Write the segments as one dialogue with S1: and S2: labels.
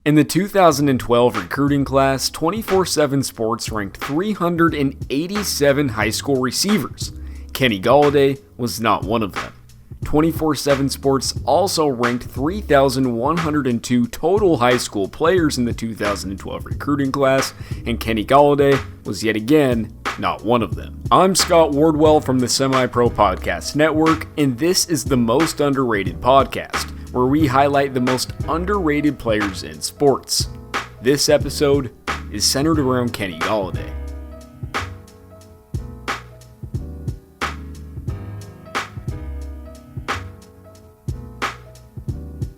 S1: In the 2012 recruiting class, 24/7 Sports ranked 387 high school receivers. Kenny Golladay was not one of them. 24/7 Sports also ranked 3,102 total high school players in the 2012 recruiting class, and Kenny Golladay was yet again not one of them. I'm Scott Wardwell from the SemiPro Podcast Network, and this is the Most Underrated Podcast, where we highlight the most underrated players in sports. This episode is centered around Kenny Golladay.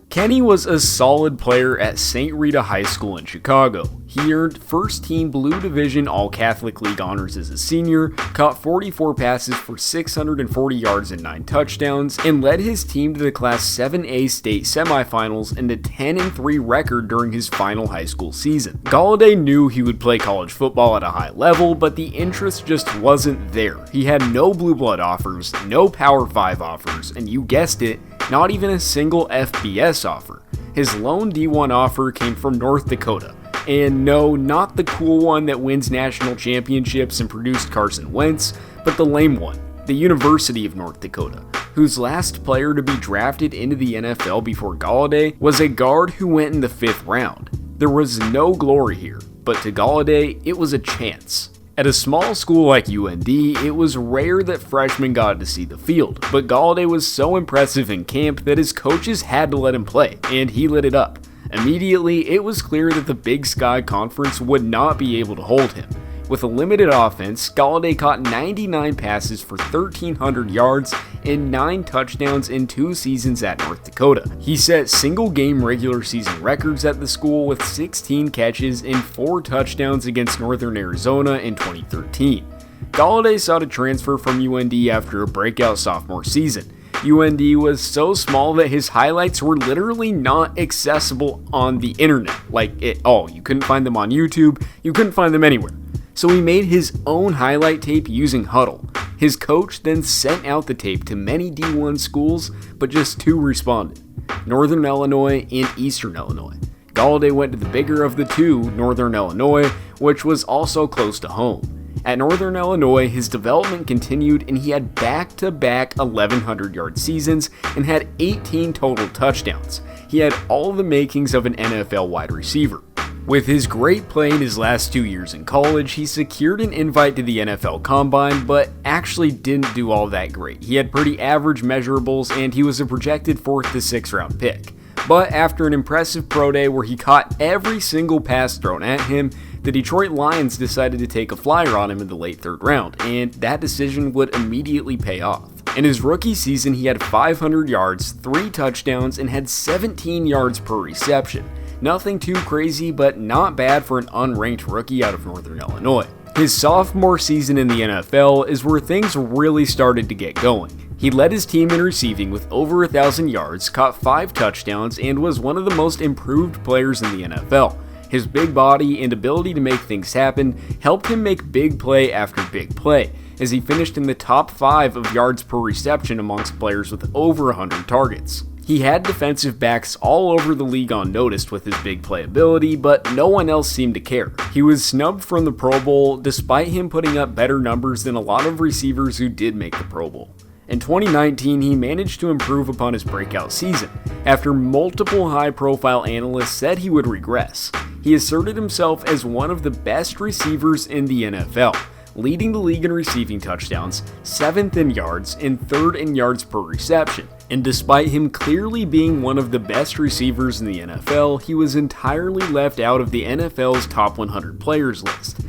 S1: Kenny was a solid player at St. Rita High School in Chicago. He earned first-team Blue Division All-Catholic League honors as a senior, caught 44 passes for 640 yards and 9 touchdowns, and led his team to the Class 7A state semifinals and a 10-3 record during his final high school season. Golladay knew he would play college football at a high level, but the interest just wasn't there. He had no blue blood offers, no Power 5 offers, and you guessed it, not even a single FBS offer. His lone D1 offer came from North Dakota. And no, not the cool one that wins national championships and produced Carson Wentz, but the lame one, the University of North Dakota, whose last player to be drafted into the NFL before Golladay was a guard who went in the 5th round. There was no glory here, but to Golladay, it was a chance. At a small school like UND, it was rare that freshmen got to see the field, but Golladay was so impressive in camp that his coaches had to let him play, and he lit it up. Immediately, it was clear that the Big Sky Conference would not be able to hold him. With a limited offense, Golladay caught 99 passes for 1,300 yards and 9 touchdowns in 2 seasons at North Dakota. He set single-game regular season records at the school with 16 catches and 4 touchdowns against Northern Arizona in 2013. Golladay sought a transfer from UND after a breakout sophomore season. UND was so small that his highlights were literally not accessible on the internet, like at all. You couldn't find them on YouTube, you couldn't find them anywhere. So he made his own highlight tape using Huddle. His coach then sent out the tape to many D1 schools, but just 2 responded, Northern Illinois and Eastern Illinois. Golladay went to the bigger of the 2, Northern Illinois, which was also close to home. At Northern Illinois, his development continued and he had back-to-back 1,100-yard seasons and had 18 total touchdowns. He had all the makings of an NFL wide receiver. With his great play in his last 2 years in college, he secured an invite to the NFL Combine, but actually didn't do all that great. He had pretty average measurables and he was a projected 4th to 6th round pick. But after an impressive pro day where he caught every single pass thrown at him, the Detroit Lions decided to take a flyer on him in the late 3rd round, and that decision would immediately pay off. In his rookie season, he had 500 yards, 3 touchdowns, and had 17 yards per reception. Nothing too crazy, but not bad for an unranked rookie out of Northern Illinois. His sophomore season in the NFL is where things really started to get going. He led his team in receiving with over 1,000 yards, caught 5 touchdowns, and was one of the most improved players in the NFL. His big body and ability to make things happen helped him make big play after big play, as he finished in the top 5 of yards per reception amongst players with over 100 targets. He had defensive backs all over the league on notice with his big play ability, but no one else seemed to care. He was snubbed from the Pro Bowl despite him putting up better numbers than a lot of receivers who did make the Pro Bowl. In 2019, he managed to improve upon his breakout season, after multiple high-profile analysts said he would regress. He asserted himself as one of the best receivers in the NFL, leading the league in receiving touchdowns, 7th in yards, and 3rd in yards per reception. And despite him clearly being one of the best receivers in the NFL, he was entirely left out of the NFL's top 100 players list.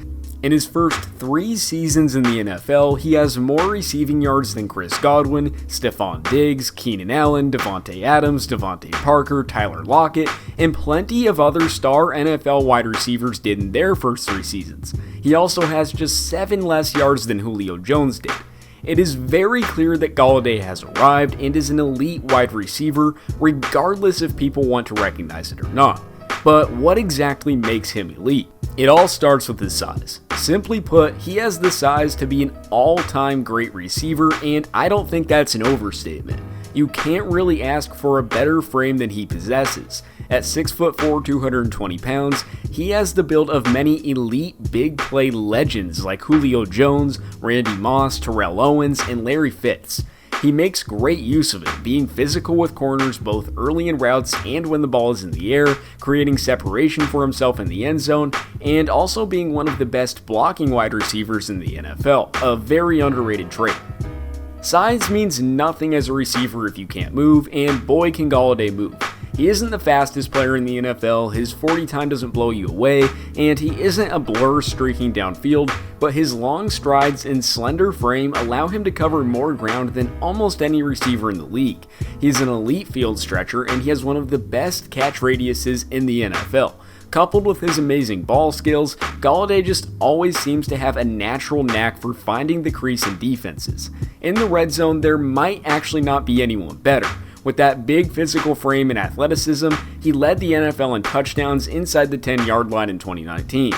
S1: In his first 3 seasons in the NFL, he has more receiving yards than Chris Godwin, Stephon Diggs, Keenan Allen, Devontae Adams, Devontae Parker, Tyler Lockett, and plenty of other star NFL wide receivers did in their first 3 seasons. He also has just 7 less yards than Julio Jones did. It is very clear that Golladay has arrived and is an elite wide receiver, regardless if people want to recognize it or not. But what exactly makes him elite? It all starts with his size. Simply put, he has the size to be an all-time great receiver, and I don't think that's an overstatement. You can't really ask for a better frame than he possesses. At 6'4", 220 pounds, he has the build of many elite big play legends like Julio Jones, Randy Moss, Terrell Owens, and Larry Fitz. He makes great use of it, being physical with corners both early in routes and when the ball is in the air, creating separation for himself in the end zone, and also being one of the best blocking wide receivers in the NFL, a very underrated trait. Size means nothing as a receiver if you can't move, and boy can Golladay move. He isn't the fastest player in the NFL, his 40 time doesn't blow you away, and he isn't a blur streaking downfield, but his long strides and slender frame allow him to cover more ground than almost any receiver in the league. He's an elite field stretcher, and he has one of the best catch radiuses in the NFL. Coupled with his amazing ball skills, Golladay just always seems to have a natural knack for finding the crease in defenses. In the red zone, there might actually not be anyone better. With that big physical frame and athleticism, he led the NFL in touchdowns inside the 10-yard line in 2019.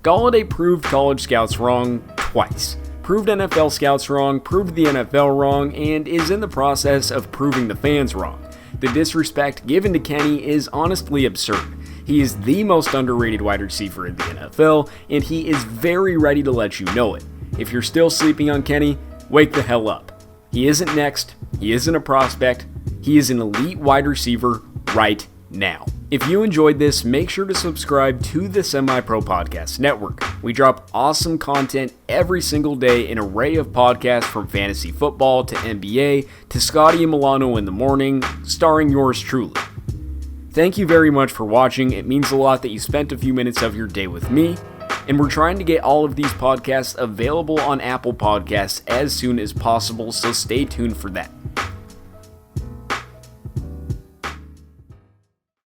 S1: Golladay proved college scouts wrong twice. Proved NFL scouts wrong, proved the NFL wrong, and is in the process of proving the fans wrong. The disrespect given to Kenny is honestly absurd. He is the most underrated wide receiver in the NFL, and he is very ready to let you know it. If you're still sleeping on Kenny, wake the hell up. He isn't next, he isn't a prospect, he is an elite wide receiver right now. If you enjoyed this, make sure to subscribe to the SemiPro Podcast Network. We drop awesome content every single day, an array of podcasts from fantasy football to NBA to Scotty and Milano in the morning, starring yours truly. Thank you very much for watching. It means a lot that you spent a few minutes of your day with me, and we're trying to get all of these podcasts available on Apple Podcasts as soon as possible, so stay tuned for that.